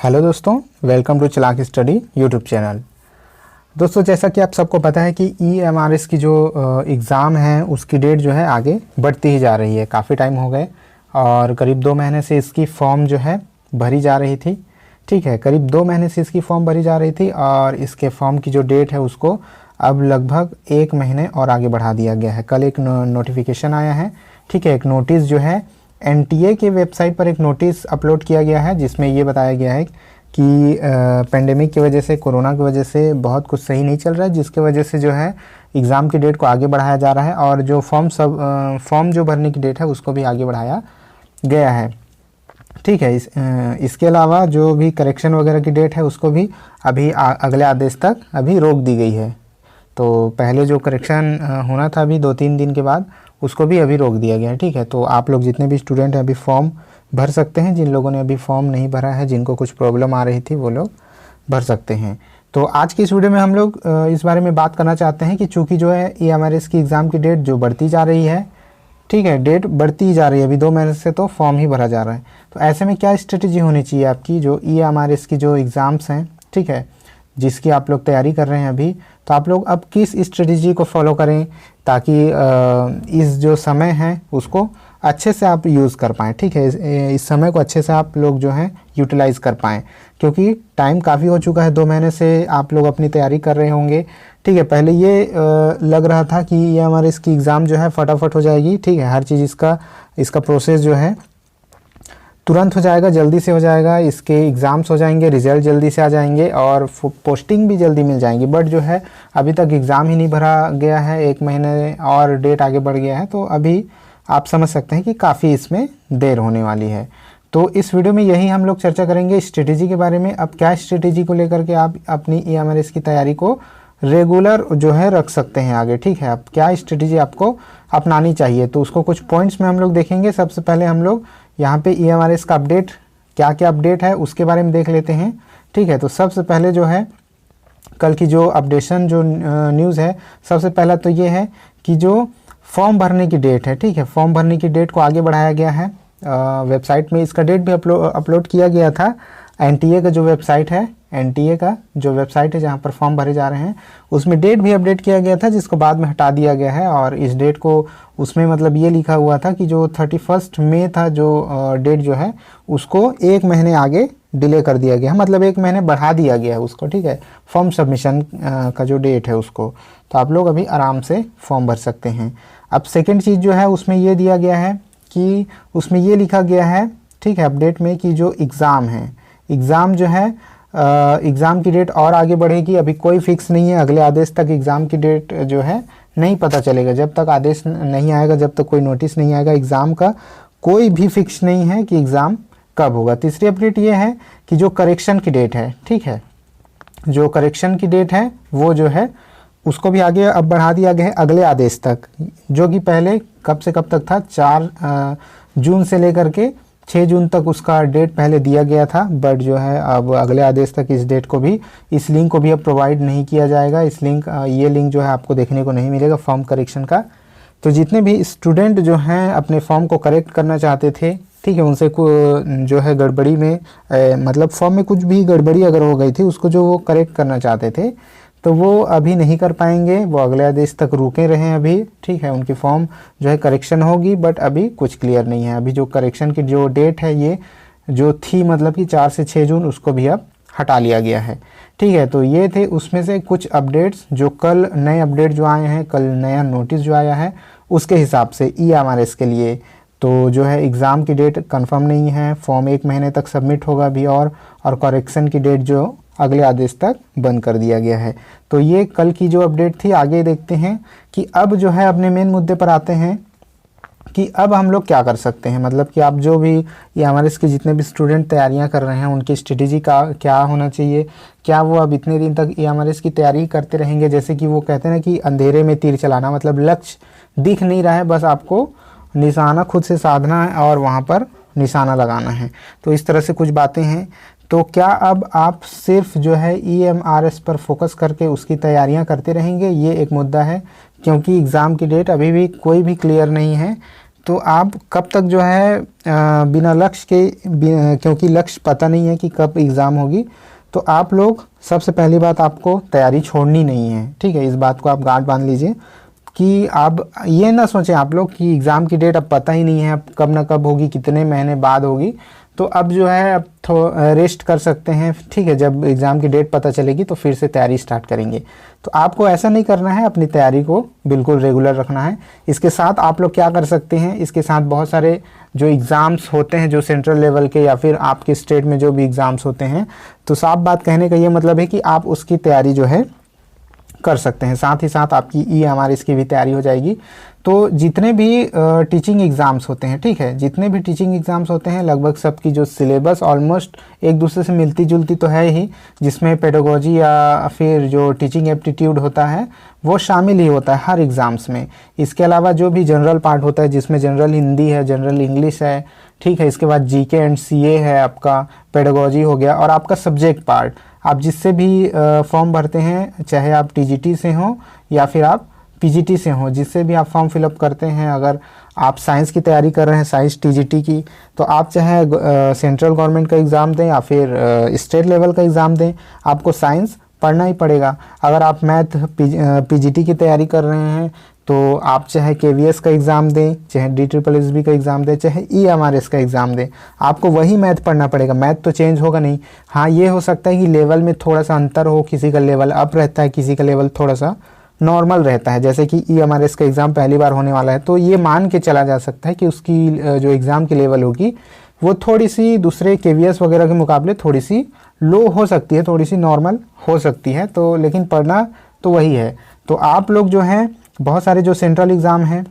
Hello दोस्तों, welcome to चालाक study YouTube channel. दोस्तों, जैसा कि आप सबको पता है कि EMRS की जो एग्ज़ाम है उसकी डेट जो है आगे बढ़ती ही जा रही है। काफ़ी टाइम हो गए और करीब 2 महीने से इसकी फॉर्म जो है भरी जा रही थी। ठीक है, करीब 2 महीने से इसकी फॉर्म भरी जा रही थी और इसके फॉर्म की जो डेट है उसको अब लगभग 1 महीने और आगे बढ़ा दिया गया है। कल एक नोटिफिकेशन आया है। ठीक है, एक नोटिस जो है NTA के वेबसाइट पर एक नोटिस अपलोड किया गया है जिसमें ये बताया गया है कि पेंडेमिक की वजह से, कोरोना की वजह से बहुत कुछ सही नहीं चल रहा है, जिसके वजह से जो है एग्ज़ाम की डेट को आगे बढ़ाया जा रहा है और जो फॉर्म जो भरने की डेट है उसको भी आगे बढ़ाया गया है। ठीक है, इसके अलावा जो भी करेक्शन वगैरह की डेट है उसको भी अभी अगले आदेश तक अभी रोक दी गई है। तो पहले जो करेक्शन होना था अभी 2-3 दिन के बाद, उसको भी अभी रोक दिया गया है। ठीक है, तो आप लोग जितने भी स्टूडेंट हैं अभी फॉर्म भर सकते हैं। जिन लोगों ने अभी फॉर्म नहीं भरा है, जिनको कुछ प्रॉब्लम आ रही थी, वो लोग भर सकते हैं। तो आज की इस वीडियो में हम लोग इस बारे में बात करना चाहते हैं कि चूँकि जो है EMRS की एग्ज़ाम की डेट जो बढ़ती जा रही है, ठीक है, डेट बढ़ती जा रही है, अभी 2 महीने से तो फॉर्म ही भरा जा रहा है। तो ऐसे में क्या स्ट्रेटेजी होनी चाहिए आपकी, जो EMRS की जो एग्ज़ाम्स हैं, ठीक है, जिसकी आप लोग तैयारी कर रहे हैं अभी, तो आप लोग अब किस स्ट्रेटेजी को फॉलो करें ताकि इस जो समय है उसको अच्छे से आप यूज़ कर पाएँ। ठीक है, इस समय को अच्छे से आप लोग जो हैं यूटिलाइज़ कर पाएँ, क्योंकि टाइम काफ़ी हो चुका है। 2 महीने से आप लोग अपनी तैयारी कर रहे होंगे। ठीक है, पहले ये लग रहा था कि ये हमारे इसकी एग्ज़ाम जो है फटाफट हो जाएगी। ठीक है, हर चीज़ इसका प्रोसेस जो है तुरंत हो जाएगा, जल्दी से हो जाएगा, इसके एग्ज़ाम्स हो जाएंगे, रिज़ल्ट जल्दी से आ जाएंगे और पोस्टिंग भी जल्दी मिल जाएंगी। बट जो है अभी तक एग्ज़ाम ही नहीं भरा गया है, 1 महीने और डेट आगे बढ़ गया है, तो अभी आप समझ सकते हैं कि काफ़ी इसमें देर होने वाली है। तो इस वीडियो में यही हम लोग चर्चा करेंगे स्ट्रेटेजी के बारे में। अब क्या स्ट्रेटेजी को लेकर के आप अपनी EMRS की तैयारी को रेगुलर जो है रख सकते हैं आगे। ठीक है, अब क्या स्ट्रेटेजी आपको अपनानी चाहिए, तो उसको कुछ पॉइंट्स में हम लोग देखेंगे। सबसे पहले हम लोग यहाँ पे EMRS का अपडेट, क्या क्या अपडेट है उसके बारे में देख लेते हैं। ठीक है, तो सबसे पहले जो है कल की जो अपडेशन जो न्यूज़ है, सबसे पहला तो ये है कि जो फॉर्म भरने की डेट है, ठीक है, फॉर्म भरने की डेट को आगे बढ़ाया गया है। वेबसाइट में इसका डेट भी अपलोड किया गया था। NTA का जो वेबसाइट है, NTA का जो वेबसाइट है जहाँ पर फॉर्म भरे जा रहे हैं, उसमें डेट भी अपडेट किया गया था, जिसको बाद में हटा दिया गया है। और इस डेट को उसमें मतलब ये लिखा हुआ था कि जो 31 मई था जो डेट जो है उसको 1 महीने आगे डिले कर दिया गया है, मतलब 1 महीने बढ़ा दिया गया है उसको। ठीक है, फॉर्म सबमिशन का जो डेट है उसको, तो आप लोग अभी आराम से फॉर्म भर सकते हैं। अब सेकेंड चीज़ जो है उसमें ये दिया गया है कि उसमें ये लिखा गया है, ठीक है, अपडेट में, कि जो एग्ज़ाम है, एग्ज़ाम जो है एग्ज़ाम की डेट और आगे बढ़ेगी। अभी कोई फिक्स नहीं है, अगले आदेश तक एग्ज़ाम की डेट जो है नहीं पता चलेगा। जब तक आदेश नहीं आएगा, जब तक कोई नोटिस नहीं आएगा एग्ज़ाम का, कोई भी फिक्स नहीं है कि एग्ज़ाम कब होगा। तीसरी अपडेट ये है कि जो करेक्शन की डेट है, ठीक है, जो करेक्शन की डेट है वो जो है उसको भी आगे अब बढ़ा दिया गया है अगले आदेश तक, जो कि पहले कब से कब तक था, 4 जून से लेकर के 6 जून तक उसका डेट पहले दिया गया था। बट जो है अब अगले आदेश तक इस डेट को भी, इस लिंक को भी अब प्रोवाइड नहीं किया जाएगा। ये लिंक जो है आपको देखने को नहीं मिलेगा फॉर्म करेक्शन का। तो जितने भी स्टूडेंट जो हैं अपने फॉर्म को करेक्ट करना चाहते थे, ठीक है, उनसे जो है गड़बड़ी में मतलब फॉर्म में कुछ भी गड़बड़ी अगर हो गई थी, उसको जो वो करेक्ट करना चाहते थे तो वो अभी नहीं कर पाएंगे, वो अगले आदेश तक रुके रहें अभी। ठीक है, उनकी फॉर्म जो है करेक्शन होगी, बट अभी कुछ क्लियर नहीं है। अभी जो करेक्शन की जो डेट है ये जो थी, मतलब कि 4 से 6 जून, उसको भी अब हटा लिया गया है। ठीक है, तो ये थे उसमें से कुछ अपडेट्स जो कल, नए अपडेट जो आए हैं, कल नया नोटिस जो आया है उसके हिसाब से EMRS के लिए। तो जो है एग्ज़ाम की डेट कंफर्म नहीं है, फॉर्म 1 महीने तक सबमिट होगा अभी और करेक्शन की डेट जो अगले आदेश तक बंद कर दिया गया है। तो ये कल की जो अपडेट थी। आगे देखते हैं कि अब जो है अपने मेन मुद्दे पर आते हैं कि अब हम लोग क्या कर सकते हैं, मतलब कि आप जो भी EMRS के जितने भी स्टूडेंट तैयारियां कर रहे हैं उनकी स्ट्रेटेजी का क्या होना चाहिए। क्या वो अब इतने दिन तक EMRS की तैयारी करते रहेंगे, जैसे कि वो कहते हैं ना कि अंधेरे में तीर चलाना, मतलब लक्ष्य दिख नहीं रहा है, बस आपको निशाना खुद से साधना है और वहाँ पर निशाना लगाना है। तो इस तरह से कुछ बातें हैं। तो क्या अब आप सिर्फ जो है EMRS पर फोकस करके उसकी तैयारियां करते रहेंगे, ये एक मुद्दा है, क्योंकि एग्ज़ाम की डेट अभी भी कोई भी क्लियर नहीं है। तो आप कब तक जो है बिना लक्ष्य के क्योंकि लक्ष्य पता नहीं है कि कब एग्ज़ाम होगी, तो आप लोग सबसे पहली बात आपको तैयारी छोड़नी नहीं है, ठीक है। इस बात को आप गांठ बांध लीजिए कि आप ये ना सोचें आप लोग कि एग्ज़ाम की डेट अब पता ही नहीं है, अब कब ना कब होगी, कितने महीने बाद होगी, तो अब जो है अब रेस्ट कर सकते हैं, ठीक है। जब एग्ज़ाम की डेट पता चलेगी तो फिर से तैयारी स्टार्ट करेंगे। तो आपको ऐसा नहीं करना है, अपनी तैयारी को बिल्कुल रेगुलर रखना है। इसके साथ आप लोग क्या कर सकते हैं, इसके साथ बहुत सारे जो एग्ज़ाम्स होते हैं जो सेंट्रल लेवल के या फिर आपके स्टेट में जो भी एग्ज़ाम्स होते हैं, तो साफ बात कहने का ये मतलब है कि आप उसकी तैयारी जो है कर सकते हैं। साथ ही साथ आपकी EMRS की भी तैयारी हो जाएगी। तो जितने भी टीचिंग एग्ज़ाम्स होते हैं, ठीक है, जितने भी टीचिंग एग्ज़ाम्स होते हैं लगभग सबकी जो सिलेबस ऑलमोस्ट एक दूसरे से मिलती जुलती तो है ही, जिसमें पेडागोजी या फिर जो टीचिंग एप्टीट्यूड होता है वो शामिल ही होता है हर एग्ज़ाम्स में। इसके अलावा जो भी जनरल पार्ट होता है जिसमें जनरल हिंदी है, जनरल इंग्लिश है, ठीक है, इसके बाद GK एंड CA है, आपका पेडागोजी हो गया, और आपका सब्जेक्ट पार्ट। आप जिससे भी फॉर्म भरते हैं, चाहे आप TGT से हों या फिर आप PGT से हों, जिससे भी आप फॉर्म फिलअप करते हैं, अगर आप साइंस की तैयारी कर रहे हैं, साइंस TGT की, तो आप चाहे सेंट्रल गवर्नमेंट का एग्ज़ाम दें या फिर स्टेट लेवल का एग्ज़ाम दें, आपको साइंस पढ़ना ही पड़ेगा। अगर आप मैथ PGT की तैयारी कर रहे हैं तो आप चाहे KVS का एग्ज़ाम दें, चाहे DSSB का एग्ज़ाम दें, चाहे EMRS का एग्ज़ाम दें, आपको वही मैथ पढ़ना पड़ेगा। मैथ तो चेंज होगा नहीं। हाँ, ये हो सकता है कि लेवल में थोड़ा सा अंतर हो, किसी का लेवल अप रहता है, किसी का लेवल थोड़ा सा नॉर्मल रहता है। जैसे कि EMRS का एग्ज़ाम पहली बार होने वाला है, तो ये मान के चला जा सकता है कि उसकी जो एग्ज़ाम की लेवल होगी वो थोड़ी सी दूसरे KVS वगैरह के मुकाबले थोड़ी सी लो हो सकती है, थोड़ी सी नॉर्मल हो सकती है, तो लेकिन पढ़ना तो वही है। तो आप लोग जो हैं बहुत सारे जो सेंट्रल एग्ज़ाम हैं,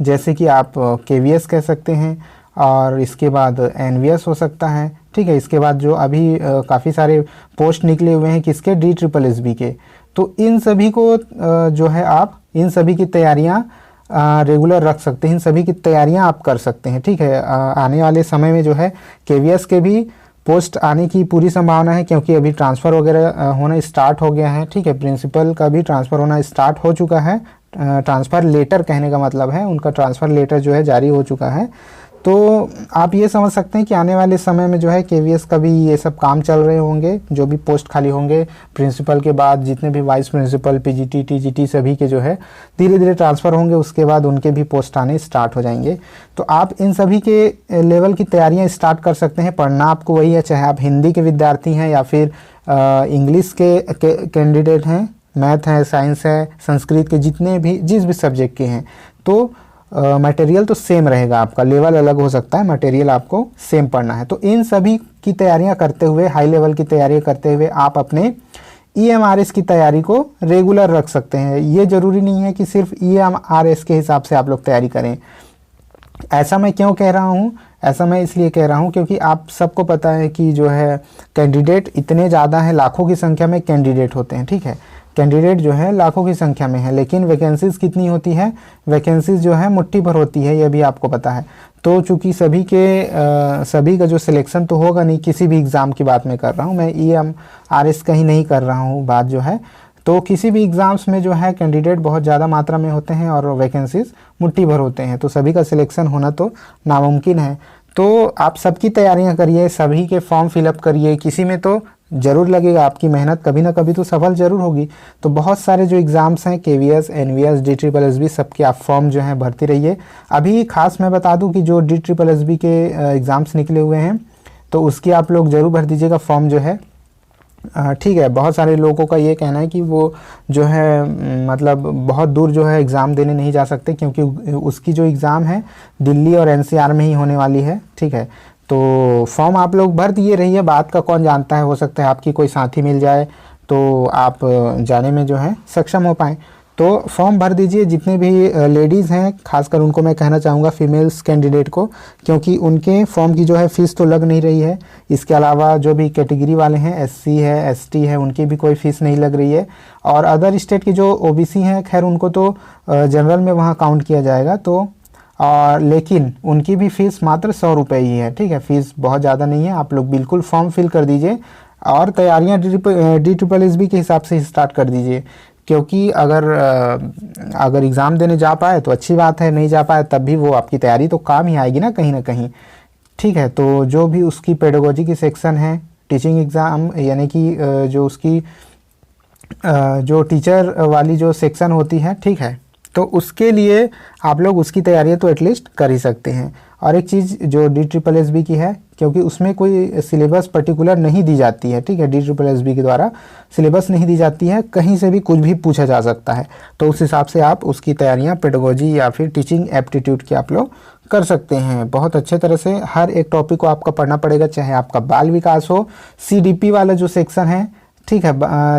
जैसे कि आप KVS कह सकते हैं, और इसके बाद NVS हो सकता है, ठीक है। इसके बाद जो अभी काफ़ी सारे पोस्ट निकले हुए हैं किसके, DSSB के, तो इन सभी को जो है आप इन सभी की तैयारियां रेगुलर रख सकते हैं, इन सभी की तैयारियां आप कर सकते हैं, ठीक है। आने वाले समय में जो है KVS के भी पोस्ट आने की पूरी संभावना है, क्योंकि अभी ट्रांसफ़र वगैरह होना स्टार्ट हो गया है, ठीक है। प्रिंसिपल का भी ट्रांसफ़र होना स्टार्ट हो चुका है। ट्रांसफ़र लेटर कहने का मतलब है, उनका ट्रांसफ़र लेटर जो है जारी हो चुका है। तो आप ये समझ सकते हैं कि आने वाले समय में जो है KVS का भी ये सब काम चल रहे होंगे, जो भी पोस्ट खाली होंगे प्रिंसिपल के बाद, जितने भी वाइस प्रिंसिपल, PGT TGT सभी के जो है धीरे धीरे ट्रांसफ़र होंगे, उसके बाद उनके भी पोस्ट आने स्टार्ट हो जाएंगे। तो आप इन सभी के लेवल की तैयारियां स्टार्ट कर सकते हैं। पढ़ना आपको वही है, चाहे आप हिंदी के विद्यार्थी हैं या फिर इंग्लिश के कैंडिडेट हैं, मैथ है, साइंस है, संस्कृत के जितने भी जिस भी सब्जेक्ट के हैं, तो मटेरियल तो सेम रहेगा, आपका लेवल अलग हो सकता है, मटेरियल आपको सेम पढ़ना है। तो इन सभी की तैयारियां करते हुए, हाई लेवल की तैयारी करते हुए आप अपने EMRS की तैयारी को रेगुलर रख सकते हैं। ये ज़रूरी नहीं है कि सिर्फ EMRS के हिसाब से आप लोग तैयारी करें। ऐसा मैं क्यों कह रहा हूँ, ऐसा मैं इसलिए कह रहा हूँ क्योंकि आप सबको पता है कि जो है कैंडिडेट इतने ज़्यादा हैं, लाखों की संख्या में कैंडिडेट होते हैं, ठीक है। कैंडिडेट जो है लाखों की संख्या में है, लेकिन वैकेंसीज़ कितनी होती है, वैकेंसीज़ जो है मुट्ठी भर होती है, ये भी आपको पता है। तो चूंकि सभी का जो सिलेक्शन तो होगा नहीं, किसी भी एग्ज़ाम की बात मैं कर रहा हूँ, मैं EMRS का ही नहीं कर रहा हूँ बात जो है, तो किसी भी एग्ज़ाम्स में जो है कैंडिडेट बहुत ज़्यादा मात्रा में होते हैं और वैकेंसीज़ मुट्ठी भर होते हैं, तो सभी का सिलेक्शन होना तो नामुमकिन है। तो आप सबकी तैयारियां करिए, सभी के फॉर्म फिलअप करिए, किसी में तो ज़रूर लगेगा, आपकी मेहनत कभी ना कभी तो सफल ज़रूर होगी। तो बहुत सारे जो एग्ज़ाम्स हैं KVS, NVS, DSSB सबके आप फॉर्म जो हैं भरते रहिए। अभी खास मैं बता दूं कि जो DSSB के एग्ज़ाम्स निकले हुए हैं तो उसकी आप लोग ज़रूर भर दीजिएगा फॉर्म जो है, ठीक है। बहुत सारे लोगों का ये कहना है कि वो जो है मतलब बहुत दूर जो है एग्ज़ाम देने नहीं जा सकते, क्योंकि उसकी जो एग्ज़ाम है दिल्ली और NCR में ही होने वाली है, ठीक है। तो फॉर्म आप लोग भर दिए रहिए, बात का कौन जानता है, हो सकता है आपकी कोई साथी मिल जाए तो आप जाने में जो है सक्षम हो पाएँ। तो फॉर्म भर दीजिए। जितने भी लेडीज़ हैं खासकर उनको मैं कहना चाहूँगा, फीमेल्स कैंडिडेट को, क्योंकि उनके फॉर्म की जो है फ़ीस तो लग नहीं रही है। इसके अलावा जो भी कैटेगरी वाले हैं, SC है, ST है, उनकी भी कोई फ़ीस नहीं लग रही है। और अदर स्टेट की जो OBC हैं, खैर उनको तो जनरल में वहाँ काउंट किया जाएगा, तो और लेकिन उनकी भी फ़ीस मात्र 100 रुपये ही है, ठीक है। फ़ीस बहुत ज़्यादा नहीं है। आप लोग बिल्कुल फॉर्म फिल कर दीजिए और तैयारियाँ DSSB के हिसाब से स्टार्ट कर दीजिए। क्योंकि अगर एग्ज़ाम देने जा पाए तो अच्छी बात है, नहीं जा पाए तब भी वो आपकी तैयारी तो काम ही आएगी ना कहीं ना कहीं। ठीक है, तो जो भी उसकी पेडागोजी की सेक्शन है, टीचिंग एग्ज़ाम यानी कि जो उसकी जो टीचर वाली जो सेक्शन होती है, ठीक है, तो उसके लिए आप लोग उसकी तैयारी तो एटलीस्ट कर ही सकते हैं। और एक चीज़ जो DSSB की है, क्योंकि उसमें कोई सिलेबस पर्टिकुलर नहीं दी जाती है, ठीक है, DSSB के द्वारा सिलेबस नहीं दी जाती है, कहीं से भी कुछ भी पूछा जा सकता है। तो उस हिसाब से आप उसकी तैयारियां पेडागोजी या फिर टीचिंग एप्टीट्यूड की आप लोग कर सकते हैं। बहुत अच्छे तरह से हर एक टॉपिक को आपका पढ़ना पड़ेगा, चाहे आपका बाल विकास हो, CDP वाला जो सेक्शन है, ठीक है,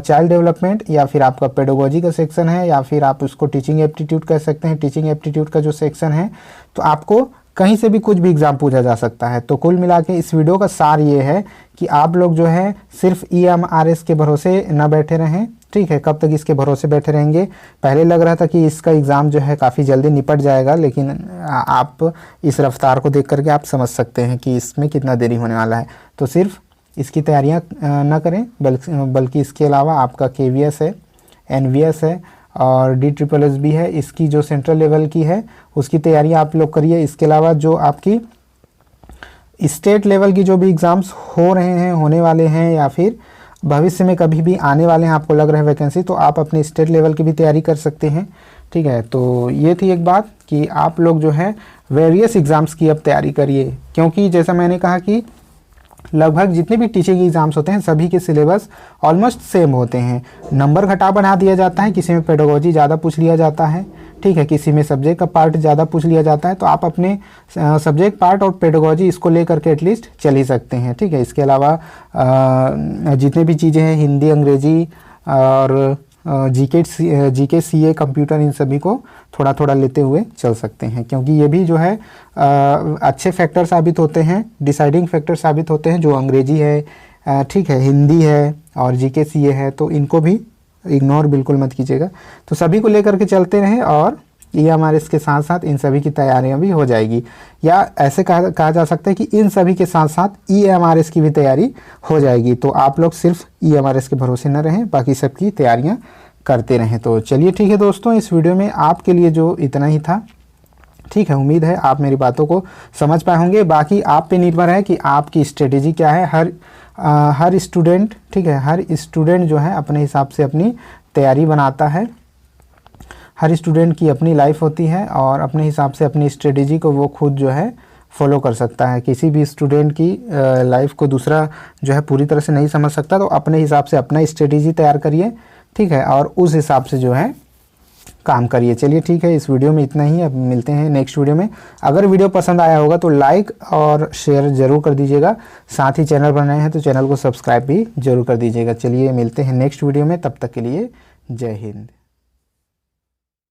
चाइल्ड डेवलपमेंट, या फिर आपका पेडागोजी का सेक्शन है, या फिर आप उसको टीचिंग एप्टीट्यूड कह सकते हैं, टीचिंग एप्टीट्यूड का जो सेक्शन है, तो आपको कहीं से भी कुछ भी एग्ज़ाम पूछा जा सकता है। तो कुल मिला के इस वीडियो का सार ये है कि आप लोग जो है सिर्फ EMRS के भरोसे न बैठे रहें, ठीक है। कब तक इसके भरोसे बैठे रहेंगे? पहले लग रहा था कि इसका एग्ज़ाम जो है काफ़ी जल्दी निपट जाएगा, लेकिन आप इस रफ्तार को देख करके आप समझ सकते हैं कि इसमें कितना देरी होने वाला है। तो सिर्फ इसकी तैयारियां ना करें, बल्कि इसके अलावा आपका KVS है, NVS है और DSSB है, इसकी जो सेंट्रल लेवल की है उसकी तैयारी आप लोग करिए। इसके अलावा जो आपकी स्टेट लेवल की जो भी एग्ज़ाम्स हो रहे हैं, होने वाले हैं, या फिर भविष्य में कभी भी आने वाले हैं, आपको लग रहा है वैकेंसी, तो आप अपने स्टेट लेवल की भी तैयारी कर सकते हैं, ठीक है। तो ये थी एक बात कि आप लोग जो है वेरियस एग्ज़ाम्स की अब तैयारी करिए, क्योंकि जैसा मैंने कहा कि लगभग जितने भी टीचिंग एग्ज़ाम्स होते हैं सभी के सिलेबस ऑलमोस्ट सेम होते हैं। नंबर घटा बढ़ा दिया जाता है, किसी में पेडागोजी ज़्यादा पूछ लिया जाता है, ठीक है, किसी में सब्जेक्ट का पार्ट ज़्यादा पूछ लिया जाता है। तो आप अपने सब्जेक्ट पार्ट और पेडागोजी इसको लेकर के एटलीस्ट चल ही सकते हैं, ठीक है। इसके अलावा जितने भी चीज़ें हैं, हिंदी, अंग्रेजी और जीके CA, कंप्यूटर, इन सभी को थोड़ा थोड़ा लेते हुए चल सकते हैं, क्योंकि ये भी जो है अच्छे फैक्टर साबित होते हैं, डिसाइडिंग फैक्टर साबित होते हैं। जो अंग्रेजी है, ठीक है, हिंदी है और जीके CA है, तो इनको भी इग्नोर बिल्कुल मत कीजिएगा। तो सभी को लेकर के चलते रहें और EMRS के साथ साथ इन सभी की तैयारियां भी हो जाएगी, या ऐसे कहा जा सकता है कि इन सभी के साथ साथ EMRS की भी तैयारी हो जाएगी। तो आप लोग सिर्फ EMRS के भरोसे न रहें, बाकी सबकी तैयारियां करते रहें। तो चलिए ठीक है दोस्तों, इस वीडियो में आपके लिए जो इतना ही था, ठीक है। उम्मीद है आप मेरी बातों को समझ पाए होंगे। बाकी आप पे निर्भर है कि आपकी स्ट्रेटेजी क्या है। हर स्टूडेंट, ठीक है, हर स्टूडेंट जो है अपने हिसाब से अपनी तैयारी बनाता है। हर स्टूडेंट की अपनी लाइफ होती है और अपने हिसाब से अपनी स्ट्रेटेजी को वो खुद जो है फॉलो कर सकता है। किसी भी स्टूडेंट की लाइफ को दूसरा जो है पूरी तरह से नहीं समझ सकता, तो अपने हिसाब से अपना स्ट्रेटेजी तैयार करिए, ठीक है, और उस हिसाब से जो है काम करिए। चलिए ठीक है, इस वीडियो में इतना ही। अब मिलते हैं नेक्स्ट वीडियो में। अगर वीडियो पसंद आया होगा तो लाइक और शेयर ज़रूर कर दीजिएगा, साथ ही चैनल पर नए हैं तो चैनल को सब्सक्राइब भी ज़रूर कर दीजिएगा। चलिए मिलते हैं नेक्स्ट वीडियो में, तब तक के लिए जय हिंद।